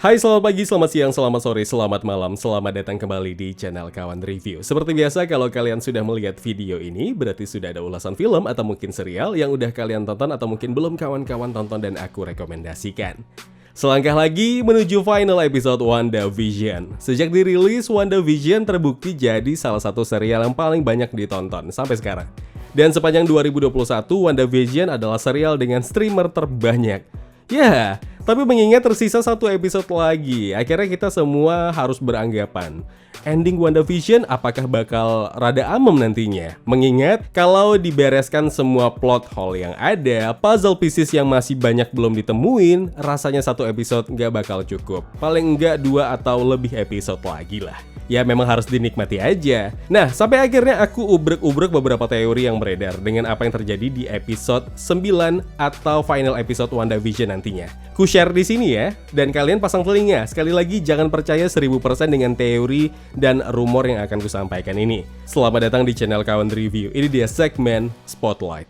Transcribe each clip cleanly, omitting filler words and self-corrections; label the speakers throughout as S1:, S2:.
S1: Hai, selamat pagi, selamat siang, selamat sore, selamat malam. Selamat datang kembali di channel Kawan Review. Seperti biasa, kalau kalian sudah melihat video ini, berarti sudah ada ulasan film atau mungkin serial yang udah kalian tonton atau mungkin belum kawan-kawan tonton dan aku rekomendasikan. Selangkah lagi menuju final episode WandaVision. Sejak dirilis, WandaVision terbukti jadi salah satu serial yang paling banyak ditonton sampai sekarang. Dan sepanjang 2021, WandaVision adalah serial dengan streamer terbanyak. Ya, tapi mengingat tersisa satu episode lagi, akhirnya kita semua harus beranggapan ending WandaVision apakah bakal rada amem nantinya. Mengingat kalau dibereskan semua plot hole yang ada, puzzle pieces yang masih banyak belum ditemuin, rasanya satu episode nggak bakal cukup. Paling nggak 2 atau lebih episode lagi lah. Ya memang harus dinikmati aja. Nah, sampai akhirnya aku ubrek-ubrek beberapa teori yang beredar dengan apa yang terjadi di episode 9 atau final episode WandaVision nantinya. Ku share di sini ya, dan kalian pasang telinga. Sekali lagi jangan percaya 1000% dengan teori dan rumor yang akan kusampaikan ini. Selamat datang di channel Kawan Review. Ini dia segmen Spotlight.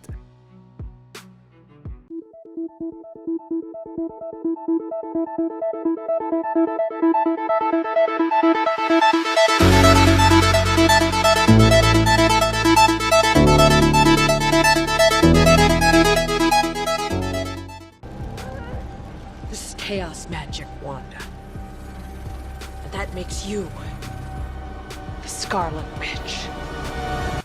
S2: This is chaos magic, Wanda. And that makes you the Scarlet Witch.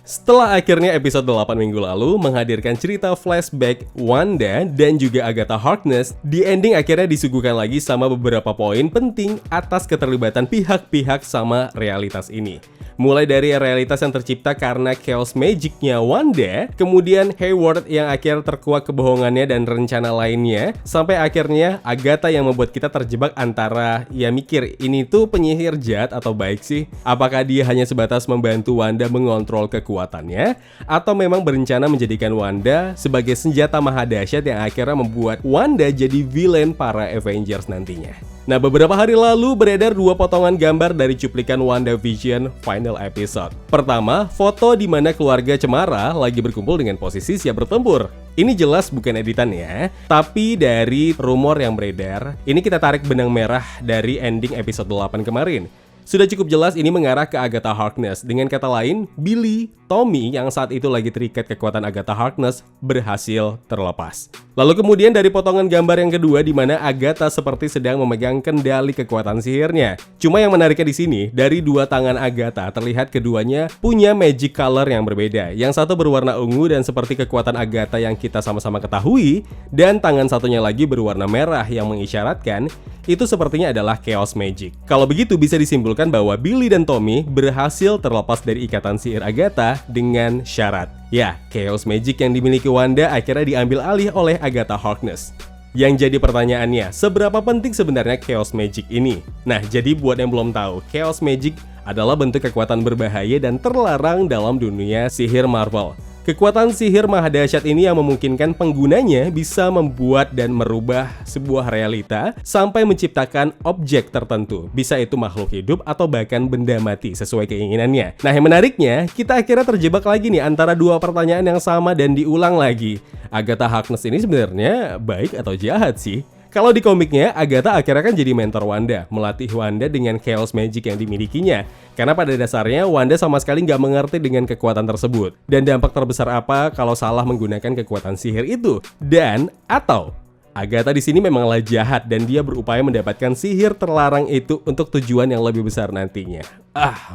S1: Setelah akhirnya episode 8 minggu lalu menghadirkan cerita flashback Wanda dan juga Agatha Harkness, di ending akhirnya disuguhkan lagi sama beberapa poin penting atas keterlibatan pihak-pihak sama realitas ini. Mulai dari realitas yang tercipta karena chaos magicnya Wanda, kemudian Hayward yang akhirnya terkuak kebohongannya dan rencana lainnya, sampai akhirnya Agatha yang membuat kita terjebak antara ya mikir ini tuh penyihir jahat atau baik sih? Apakah dia hanya sebatas membantu Wanda mengontrol kekuatannya, atau memang berencana menjadikan Wanda sebagai senjata mahadahsyat yang akhirnya membuat Wanda jadi villain para Avengers nantinya. Nah, beberapa hari lalu beredar 2 potongan gambar dari cuplikan WandaVision final episode. Pertama, foto di mana keluarga Cemara lagi berkumpul dengan posisi siap bertempur. Ini jelas bukan editan ya, tapi dari rumor yang beredar, ini kita tarik benang merah dari ending episode 8 kemarin. Sudah cukup jelas ini mengarah ke Agatha Harkness. Dengan kata lain, Billy, Tommy yang saat itu lagi terikat kekuatan Agatha Harkness berhasil terlepas. Lalu kemudian dari potongan gambar yang kedua di mana Agatha seperti sedang memegang kendali kekuatan sihirnya. Cuma yang menariknya di sini, dari 2 tangan Agatha terlihat keduanya punya magic color yang berbeda. Yang satu berwarna ungu dan seperti kekuatan Agatha yang kita sama-sama ketahui, dan tangan satunya lagi berwarna merah yang mengisyaratkan itu sepertinya adalah chaos magic. Kalau begitu bisa disimpulkan bahwa Billy dan Tommy berhasil terlepas dari ikatan sihir Agatha dengan syarat. Ya, chaos magic yang dimiliki Wanda akhirnya diambil alih oleh Agatha Harkness. Yang jadi pertanyaannya, seberapa penting sebenarnya chaos magic ini? Nah, jadi buat yang belum tahu, chaos magic adalah bentuk kekuatan berbahaya dan terlarang dalam dunia sihir Marvel. Kekuatan sihir mahadahsyat ini yang memungkinkan penggunanya bisa membuat dan merubah sebuah realita sampai menciptakan objek tertentu. Bisa itu makhluk hidup atau bahkan benda mati sesuai keinginannya. Nah, yang menariknya, kita akhirnya terjebak lagi nih antara 2 pertanyaan yang sama dan diulang lagi. Agatha Harkness ini sebenarnya baik atau jahat sih? Kalau di komiknya, Agatha akhirnya kan jadi mentor Wanda, melatih Wanda dengan chaos magic yang dimilikinya. Karena pada dasarnya Wanda sama sekali nggak mengerti dengan kekuatan tersebut. Dan dampak terbesar apa kalau salah menggunakan kekuatan sihir itu? Dan atau Agatha di sini memanglah jahat dan dia berupaya mendapatkan sihir terlarang itu untuk tujuan yang lebih besar nantinya.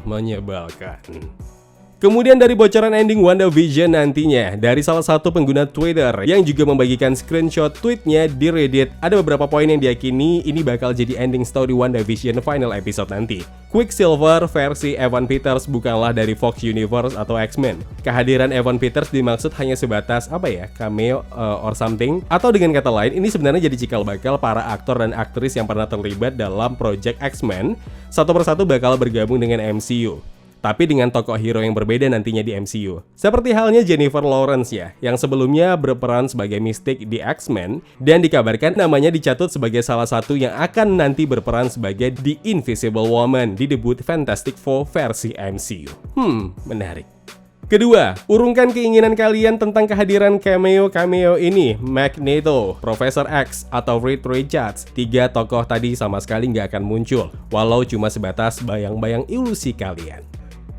S1: Menyebalkan. Kemudian dari bocoran ending WandaVision nantinya, dari salah satu pengguna Twitter yang juga membagikan screenshot tweetnya di Reddit, ada beberapa poin yang diyakini ini bakal jadi ending story WandaVision final episode nanti. Quicksilver versi Evan Peters bukanlah dari Fox Universe atau X-Men. Kehadiran Evan Peters dimaksud hanya sebatas cameo or something. Atau dengan kata lain, ini sebenarnya jadi cikal bakal para aktor dan aktris yang pernah terlibat dalam Project X-Men, satu persatu bakal bergabung dengan MCU. Tapi dengan tokoh hero yang berbeda nantinya di MCU. Seperti halnya Jennifer Lawrence ya, yang sebelumnya berperan sebagai Mystique di X-Men, dan dikabarkan namanya dicatut sebagai salah satu yang akan nanti berperan sebagai The Invisible Woman di debut Fantastic Four versi MCU. Menarik. Kedua, urungkan keinginan kalian tentang kehadiran cameo ini, Magneto, Profesor X, atau Reed Richards. 3 tokoh tadi sama sekali nggak akan muncul, walau cuma sebatas bayang-bayang ilusi kalian.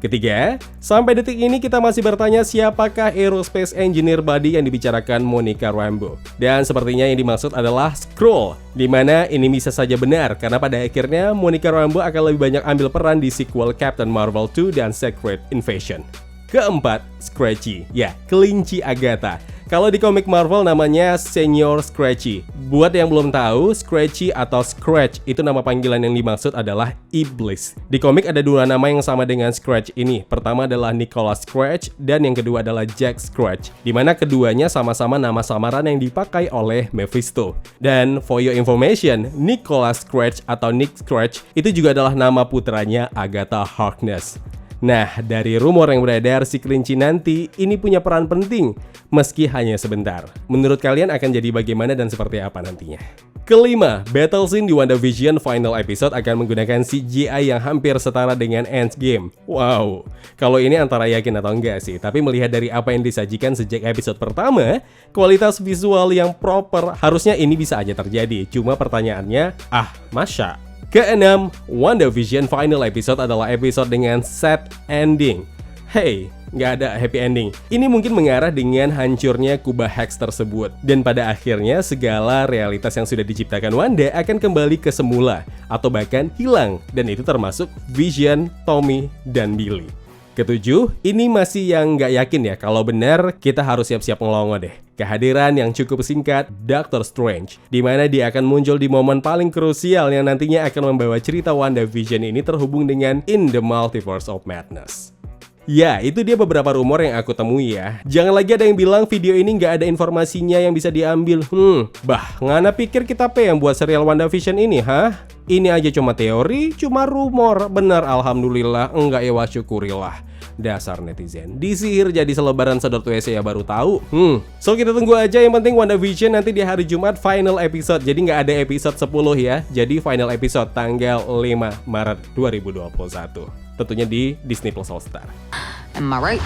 S1: Ketiga, sampai detik ini kita masih bertanya siapakah Aerospace Engineer Buddy yang dibicarakan Monica Rambeau. Dan sepertinya yang dimaksud adalah Skrull, dimana ini bisa saja benar karena pada akhirnya Monica Rambeau akan lebih banyak ambil peran di sequel Captain Marvel 2 dan Secret Invasion. Keempat, Scratchy. Ya, kelinci Agatha. Kalau di komik Marvel namanya Senior Scratchy. Buat yang belum tahu, Scratchy atau Scratch itu nama panggilan yang dimaksud adalah iblis. Di komik ada 2 nama yang sama dengan Scratch ini. Pertama adalah Nicholas Scratch dan yang kedua adalah Jack Scratch. Dimana keduanya sama-sama nama samaran yang dipakai oleh Mephisto. Dan for your information, Nicholas Scratch atau Nick Scratch itu juga adalah nama putranya Agatha Harkness. Nah, dari rumor yang beredar, si kelinci nanti ini punya peran penting, meski hanya sebentar. Menurut kalian akan jadi bagaimana dan seperti apa nantinya? Kelima, battle scene di WandaVision final episode akan menggunakan CGI yang hampir setara dengan Endgame. Wow, kalau ini antara yakin atau enggak sih, tapi melihat dari apa yang disajikan sejak episode pertama, kualitas visual yang proper harusnya ini bisa aja terjadi. Cuma pertanyaannya, masa? Keenam, WandaVision final episode adalah episode dengan sad ending. Hey, nggak ada happy ending. Ini mungkin mengarah dengan hancurnya kubah Hex tersebut. Dan pada akhirnya segala realitas yang sudah diciptakan Wanda akan kembali ke semula atau bahkan hilang. Dan itu termasuk Vision, Tommy, dan Billy. Ketujuh, ini masih yang nggak yakin ya. Kalau benar, kita harus siap-siap ngelongo deh. Kehadiran yang cukup singkat, Doctor Strange, di mana dia akan muncul di momen paling krusial yang nantinya akan membawa cerita WandaVision ini terhubung dengan In the Multiverse of Madness. Ya, itu dia beberapa rumor yang aku temui ya. Jangan lagi ada yang bilang video ini nggak ada informasinya yang bisa diambil. Ngana pikir kita yang buat serial WandaVision ini, hah? Ini aja cuma teori, cuma rumor. Benar, alhamdulillah, enggak ya syukurilah. Dasar netizen, disihir jadi selebaran sedot WC ya baru tahu. So kita tunggu aja, yang penting WandaVision nanti di hari Jumat final episode. Jadi nggak ada episode 10 ya. Jadi final episode tanggal 5 Maret 2021. Tentunya di Disney Plus All Star.
S3: Am I right?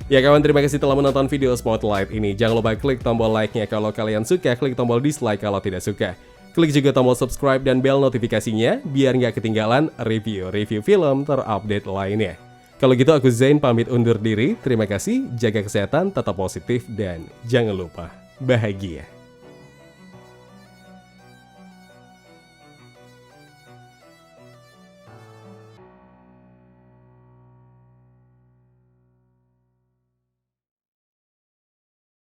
S1: Ya kawan, terima kasih telah menonton video Spotlight ini. Jangan lupa klik tombol like-nya kalau kalian suka, klik tombol dislike kalau tidak suka. Klik juga tombol subscribe dan bell notifikasinya biar nggak ketinggalan review-review film terupdate lainnya. Kalau gitu aku Zain pamit undur diri. Terima kasih, jaga kesehatan, tetap positif, dan jangan lupa bahagia.